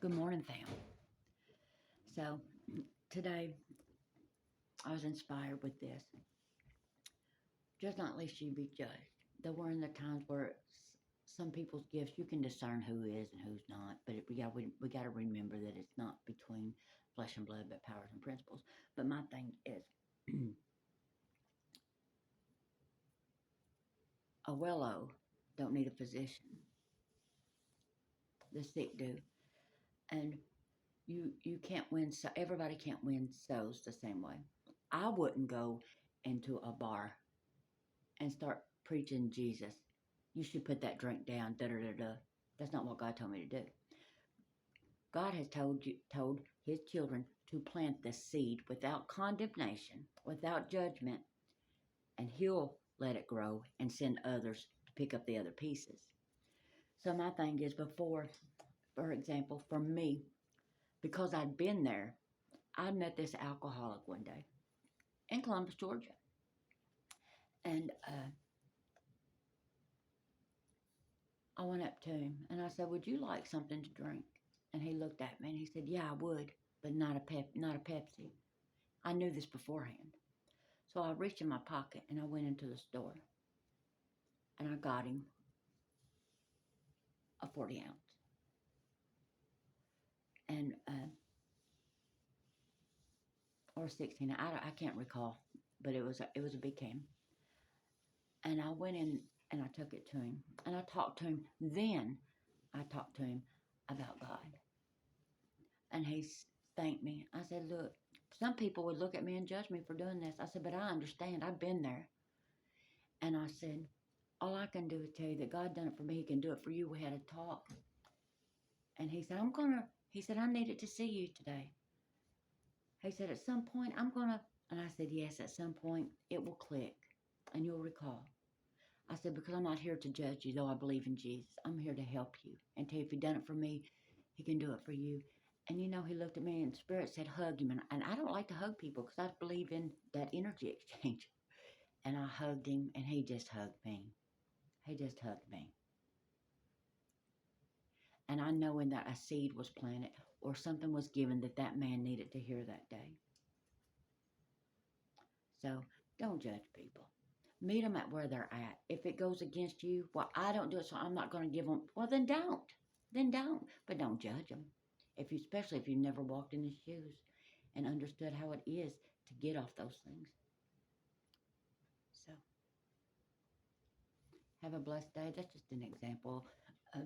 Good morning, fam. So, today I was inspired with this. Just not lest you be judged. There were in the times where some people's gifts you can discern who is and who's not, but we got to remember that it's not between flesh and blood, but powers and principles. But my thing is, a well-o don't need a physician. The sick do, and you can't win. So everybody can't win souls the same way. I wouldn't go into a bar and start preaching Jesus. You should put that drink down. Da da da da. That's not what God told me to do. God has told His children to plant the seed without condemnation, without judgment, and He'll let it grow and send others to pick up the other pieces. So my thing is, before, for example, for me, because I'd been there, I met this alcoholic one day in Columbus, Georgia, and I went up to him and I said, "Would you like something to drink?" And he looked at me and he said, "Yeah, I would, but not a Pepsi." I knew this beforehand. So I reached in my pocket and I went into the store and I got him a 40 ounce. And or 16. I can't recall, but it was a big can. And I went in and I took it to him and I talked to him. Then I talked to him about God. And he thanked me. I said, "Look, some people would look at me and judge me for doing this." I said, "But I understand. I've been there." And I said, "All I can do is tell you that God done it for me. He can do it for you." We had a talk. And he said, he said, "I needed to see you today." He said, "At some point, and I said, "Yes, at some point, it will click and you'll recall." I said, "Because I'm not here to judge you, though I believe in Jesus. I'm here to help you and tell you if He done it for me, He can do it for you." And he looked at me and Spirit said, "Hug him." And I don't like to hug people because I believe in that energy exchange. And I hugged him and he just hugged me. He just hugged me. And I know in that a seed was planted or something was given that man needed to hear that day. So don't judge people. Meet them at where they're at. If it goes against you, well, I don't do it, so I'm not going to give them. Well, then don't. Then don't. But don't judge them. Especially if you've never walked in his shoes and understood how it is to get off those things. So, have a blessed day. That's just an example of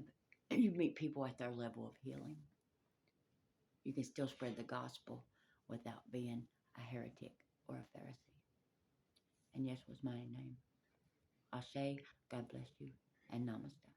you meet people at their level of healing. You can still spread the gospel without being a heretic or a Pharisee. And Yeshua's mighty name. Ashe, God bless you, and namaste.